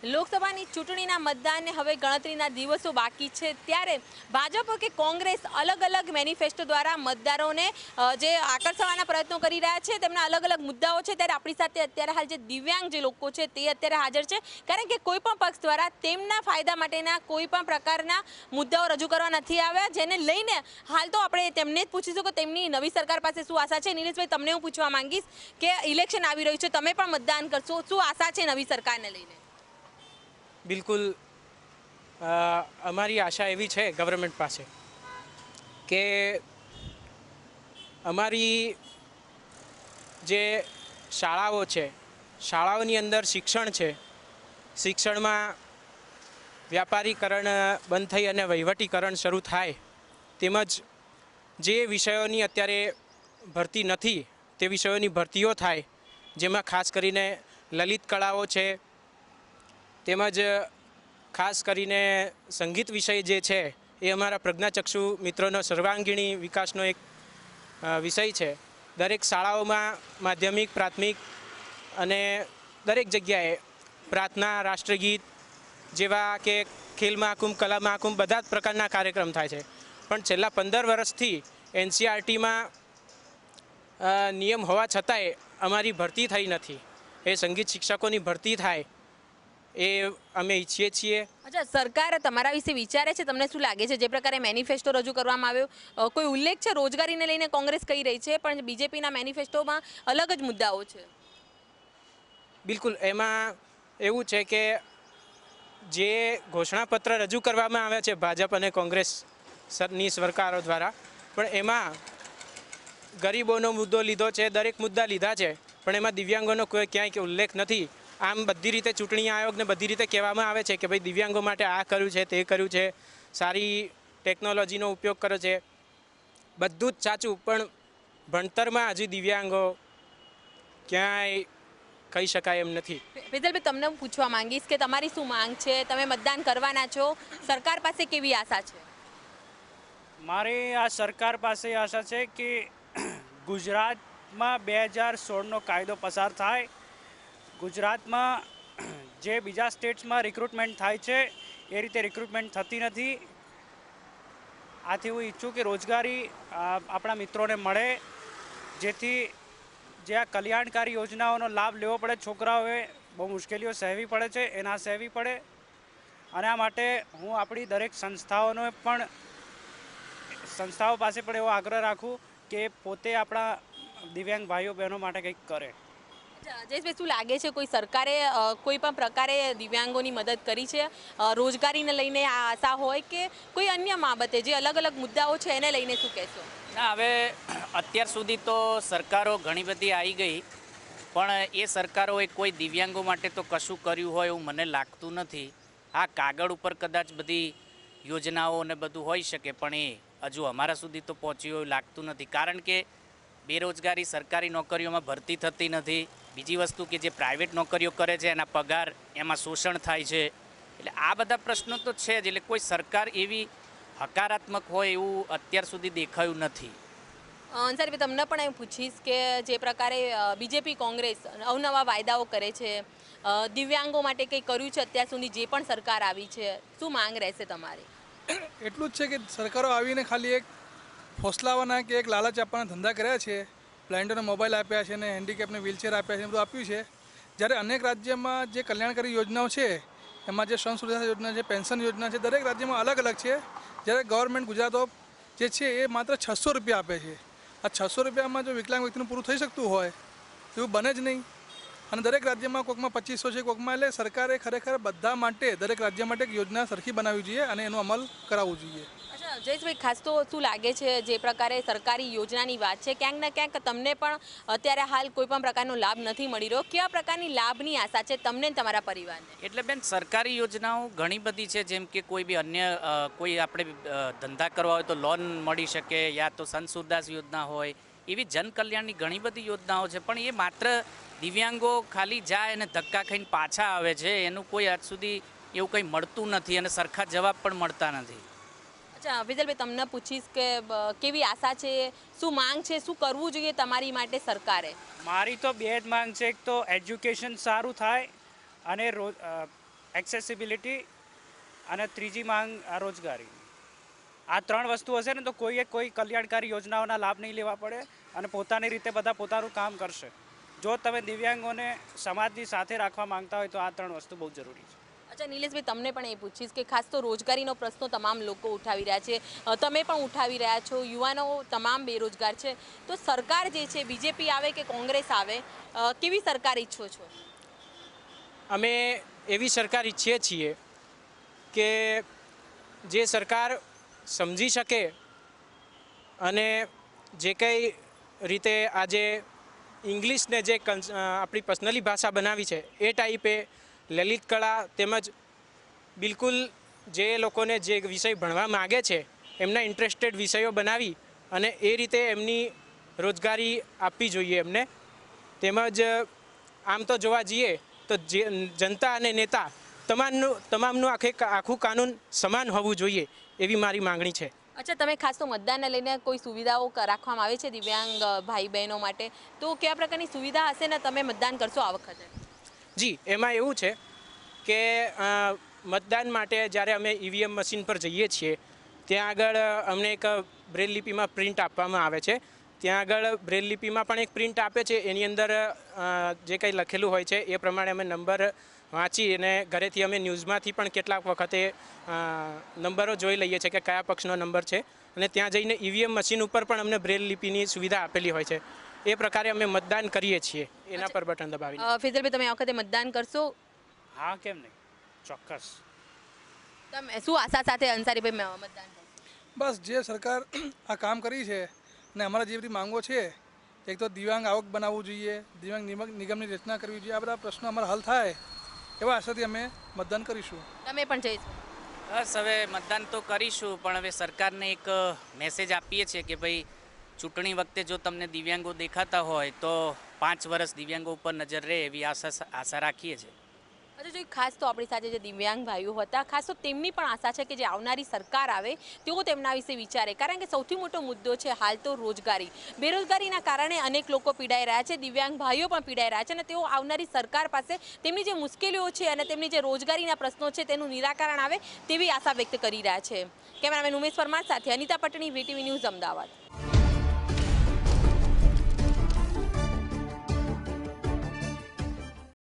લોકસભાની ચૂંટણીના મતદાનને હવે ગણતરીના દિવસો બાકી છે, ત્યારે ભાજપ કે કોંગ્રેસ અલગ અલગ મેનિફેસ્ટો દ્વારા મતદારોને જે આકર્ષવાના પ્રયત્નો કરી રહ્યા છે, તેમના અલગ અલગ મુદ્દાઓ છે। ત્યારે આપણી સાથે અત્યારે હાલ જે દિવ્યાંગ જે લોકો છે તે અત્યારે હાજર છે, કારણ કે કોઈ પણ પક્ષ દ્વારા તેમના ફાયદા માટેના કોઈ પણ પ્રકારના મુદ્દાઓ રજૂ કરવા નથી આવ્યા, જેને લઈને હાલ તો આપણે તેમને જ પૂછીશું કે તેમની નવી સરકાર પાસે શું આશા છે। નિલેશભાઈ, તમને હું પૂછવા માંગીશ કે ઇલેક્શન આવી રહ્યું છે, તમે પણ મતદાન કરશો, શું આશા છે નવી સરકારને લઈને? બિલકુલ અમારી આશા એવી છે ગવર્મેન્ટ પાસે કે અમારી જે શાળાઓ છે, શાળાઓની અંદર શિક્ષણ છે, શિક્ષણમાં વ્યાપારીકરણ બંધ થઈ અને વહીવટીકરણ શરૂ થાય, તેમજ જે વિષયોની અત્યારે ભરતી નથી તે વિષયોની ભરતીઓ થાય, જેમાં ખાસ કરીને લલિત કળાઓ છે, તેમજ ખાસ કરીને સંગીત વિષય જે છે એ અમારા પ્રજ્ઞાચક્ષુ મિત્રોનો સર્વાંગીણી વિકાસનો એક વિષય છે। દરેક શાળાઓમાં માધ્યમિક, પ્રાથમિક અને દરેક જગ્યાએ પ્રાર્થના, રાષ્ટ્રગીત જેવા કે ખેલ મહાકુંભ, કલા મહાકુંભ બધા જ પ્રકારના કાર્યક્રમ થાય છે, પણ છેલ્લા 15 વર્ષથી NCERTમાં નિયમ હોવા છતાંય અમારી ભરતી થઈ નથી। એ સંગીત શિક્ષકોની ભરતી થાય એ અમે ઈચ્છીએ છીએ। અચ્છા, સરકાર તમારા વિશે વિચારે છે? તમને શું લાગે છે જે પ્રકારે મેનિફેસ્ટો રજૂ કરવામાં આવ્યો, કોઈ ઉલ્લેખ છે રોજગારીને લઈને? કોંગ્રેસ કહી રહી છે, પણ બીજેપીના મેનિફેસ્ટોમાં અલગ જ મુદ્દાઓ છે। બિલકુલ, એમાં એવું છે કે જે ઘોષણાપત્ર રજૂ કરવામાં આવ્યા છે ભાજપ અને કોંગ્રેસની સરકારો દ્વારા, પણ એમાં ગરીબોનો મુદ્દો લીધો છે, દરેક મુદ્દા લીધા છે, પણ એમાં દિવ્યાંગોનો કોઈ ક્યાંય ઉલ્લેખ નથી। આમ બધી રીતે ચૂંટણી આયોગને બધી રીતે કહેવામાં આવે છે કે ભાઈ દિવ્યાંગો માટે આ કર્યું છે, તે કર્યું છે, સારી ટેકનોલોજીનો ઉપયોગ કર્યો છે, બધું જ સાચું, પણ ભણતરમાં હજી દિવ્યાંગો ક્યાંય કહી શકાય એમ નથી। ફેઝલભાઈ, તમને હું પૂછવા માંગીશ કે તમારી શું માંગ છે? તમે મતદાન કરવાના છો, સરકાર પાસે કેવી આશા છે? મારી આ સરકાર પાસે આશા છે કે ગુજરાતમાં 2016નો કાયદો પસાર થાય। ગુજરાતમાં જે બીજા સ્ટેટ્સમાં રિક્રુટમેન્ટ થાય છે એ રીતે રિક્રુટમેન્ટ થતી નથી। આથી હું ઈચ્છું કે રોજગારી આપણા મિત્રોને મળે, જેથી જે આ કલ્યાણકારી યોજનાઓનો લાભ લેવો પડે છોકરાઓએ બહુ મુશ્કેલીઓ સહેવી પડે છે, એ ના સહેવી પડે। અને આ માટે હું આપણી દરેક સંસ્થાઓ પાસે પણ એવો આગ્રહ રાખું કે પોતે આપણા દિવ્યાંગ ભાઈઓ બહેનો માટે કંઈક કરે। જયેશભાઈ, શું લાગે છે કોઈ સરકારે કોઈ પણ પ્રકારે દિવ્યાંગોની મદદ કરી છે? રોજગારીને લઈને આ આશા હોય કે કોઈ અન્ય બાબતે જે અલગ અલગ મુદ્દાઓ છે એને લઈને શું કહેશો? ના, હવે અત્યાર સુધી તો સરકારો ઘણી બધી આવી ગઈ, પણ એ સરકારોએ કોઈ દિવ્યાંગો માટે તો કશું કર્યું હોય એવું મને લાગતું નથી। આ કાગળ ઉપર કદાચ બધી યોજનાઓ ને બધું હોઈ શકે, પણ એ હજુ અમારા સુધી તો પહોંચ્યું એવું લાગતું નથી, કારણ કે બેરોજગારી, સરકારી નોકરીઓમાં ભરતી થતી નથી। બીજી વસ્તુ કે જે પ્રાઇવેટ નોકરીઓ કરે છે એના પગાર, એમાં શોષણ થાય છે, એટલે આ બધા પ્રશ્નો તો છે જ। એટલે કોઈ સરકાર એવી હકારાત્મક હોય એવું અત્યાર સુધી દેખાયું નથી। અંસારીભાઈ, તમને પણ એમ પૂછીશ કે જે પ્રકારે બીજેપી, કોંગ્રેસ અવનવા વાયદાઓ કરે છે, દિવ્યાંગો માટે કંઈ કર્યું છે અત્યાર સુધી જે પણ સરકાર આવી છે, શું માંગ રહેશે તમારી? એટલું જ છે કે સરકારો આવીને ખાલી એક ફોસલાવાના કે એક લાલચ આપવાના ધંધા કર્યા છે। બ્લાઇન્ડોને મોબાઈલ આપ્યા છે ને હેન્ડીકેપને વ્હીલચેર આપ્યા છે, બધું આપ્યું છે। જ્યારે અનેક રાજ્યમાં જે કલ્યાણકારી યોજનાઓ છે, એમાં જે શ્રમ સુરક્ષા યોજના છે, પેન્શન યોજના છે, દરેક રાજ્યમાં અલગ અલગ છે। જ્યારે ગવર્મેન્ટ ગુજરાત જે છે એ માત્ર 600 રૂપિયા આપે છે। આ 600 રૂપિયામાં જો વિકલાંગ વ્યક્તિનું પૂરું થઈ શકતું હોય એવું બને જ નહીં। અને દરેક રાજ્યમાં કોઈકમાં 2500 છે, કોઈકમાં, એટલે સરકારે ખરેખર બધા માટે, દરેક રાજ્ય માટે એક યોજના સરખી બનાવવી જોઈએ અને એનો અમલ કરાવવું જોઈએ। અચ્છા જયેશભાઈ, ખાસ તો શું લાગે છે જે પ્રકારે સરકારી યોજનાની વાત છે, ક્યાંક ને ક્યાંક તમને પણ અત્યારે હાલ કોઈ પણ પ્રકારનો લાભ નથી મળી રહ્યો, કેવા પ્રકારની લાભની આશા છે તમને ને તમારા પરિવારને? એટલે બેન, સરકારી યોજનાઓ ઘણી બધી છે, જેમ કે કોઈ બી અન્ય કોઈ આપણે ધંધા કરવા હોય તો લોન મળી શકે, યા તો સંતસુરદાસ યોજના હોય, એવી જનકલ્યાણની ઘણી બધી યોજનાઓ છે, પણ એ માત્ર દિવ્યાંગો ખાલી જાય અને ધક્કા ખાઈને પાછા આવે છે, એનું કોઈ આજ સુધી એવું કંઈ મળતું નથી અને સરખા જવાબ પણ મળતા નથી। અચ્છા ફેઝલભાઈ, તમને પૂછીશ કે કેવી આશા છે, શું માંગ છે, શું કરવું જોઈએ તમારી માટે સરકારે? મારી તો બે જ માંગ છે। એક તો એજ્યુકેશન સારું થાય અને એક્સેસિબિલિટી અને ત્રીજી માંગ રોજગારી. આ 3 વસ્તુ હશે ને તો કોઈ કલ્યાણકારી યોજનાઓના લાભ નહીં લેવા પડે અને પોતાની રીતે બધા પોતાનું કામ કરશે. જો તમે દિવ્યાંગોને સમાજની સાથે રાખવા માંગતા હોય તો આ 3 વસ્તુ બહુ જરૂરી છે. અચ્છા નિલેશભાઈ, તમને પણ એ પૂછીશ કે ખાસ તો રોજગારીનો પ્રશ્નો તમામ લોકો ઉઠાવી રહ્યા છે, તમે પણ ઉઠાવી રહ્યા છો, યુવાનો તમામ બેરોજગાર છે, તો સરકાર જે છે બીજેપી આવે કે કોંગ્રેસ આવે, કેવી સરકાર ઈચ્છો છો? અમે એવી સરકાર ઈચ્છીએ છીએ કે જે સરકાર સમજી શકે અને જે કંઈ રીતે આજે ઇંગ્લિશને જે આપણી પર્સનલી ભાષા બનાવી છે એ ટાઈપે લલિત કળા તેમજ બિલકુલ જે લોકોને જે વિષય ભણવા માગે છે એમના ઇન્ટરેસ્ટેડ વિષયો બનાવી અને એ રીતે એમની રોજગારી આપવી જોઈએ એમને. તેમજ આમ તો જોવા જઈએ તો જનતા અને નેતા તમામનું આખું કાનૂન સમાન હોવું જોઈએ એવી મારી માંગણી છે. અચ્છા, તમે ખાસ તો મતદાનને લઈને કોઈ સુવિધાઓ રાખવામાં આવે છે દિવ્યાંગ ભાઈ બહેનો માટે, તો કયા પ્રકારની સુવિધા હશે ને તમે મતદાન કરશો આ વખતે? જી, એમાં એવું છે કે મતદાન માટે જ્યારે અમે ઈવીએમ મશીન પર જઈએ છીએ ત્યાં આગળ અમને એક બ્રેલ લિપિમાં પ્રિન્ટ આપવામાં આવે છે. ત્યાં આગળ બ્રેલ લિપિમાં પણ એક પ્રિન્ટ આપે છે, એની અંદર જે કંઈ લખેલું હોય છે એ પ્રમાણે અમે નંબર વાંચી અને ઘરેથી અમે ન્યૂઝમાંથી પણ કેટલાક વખતે નંબરો જોઈ લઈએ છીએ કે કયા પક્ષનો નંબર છે અને ત્યાં જઈને ઈવીએમ મશીન ઉપર પણ અમને બ્રેલ લિપિની સુવિધા આપેલી હોય છે. એ પ્રકારે અમે મતદાન કરીએ છીએ એના પર બટન દબાવીને. ફેઝલભાઈ, તમે આ વખતે મતદાન કરશો? હા, કેમ નહીં, ચોક્કસ. તમે શું આશા સાથે અંસારીભાઈ મતદાન કરશો? બસ જે સરકાર આ કામ કરી છે ને અમારા જે બધી માંગો છે, એક તો દિવ્યાંગ આવક બનાવવું જોઈએ, દિવ્યાંગ નિગમની રચના કરવી જોઈએ, આ બધા પ્રશ્નો અમારા હલ થાય એવા આશાથી અમે મતદાન કરીશું. તમે પણ જઈશો? બસ હવે મતદાન તો કરીશું, પણ હવે સરકારને એક મેસેજ આપીએ છીએ કે ભાઈ ચૂંટણી વખતે જો તમને દિવ્યાંગો દેખાતા હોય તો 5 વર્ષ દિવ્યાંગો ઉપર નજર રહે એવી આશા રાખીએ છીએ. અચ્છા, જો ખાસ તો આપણી સાથે જે દિવ્યાંગ ભાઈઓ હતા, ખાસ તો તેમની પણ આશા છે કે જે આવનારી સરકાર આવે તેઓ તેમના વિશે વિચારે, કારણ કે સૌથી મોટો મુદ્દો છે હાલ તો રોજગારી. બેરોજગારીના કારણે અનેક લોકો પીડાઈ રહ્યા છે, દિવ્યાંગ ભાઈઓ પણ પીડાઈ રહ્યા છે અને તેઓ આવનારી સરકાર પાસે તેમની જે મુશ્કેલીઓ છે અને તેમની જે રોજગારીના પ્રશ્નો છે તેનું નિરાકરણ આવે તેવી આશા વ્યક્ત કરી રહ્યા છે. કેમેરામેન ઉમેશ પરમાર સાથે અનિતા પટણી, વીટીવી ન્યૂઝ, અમદાવાદ.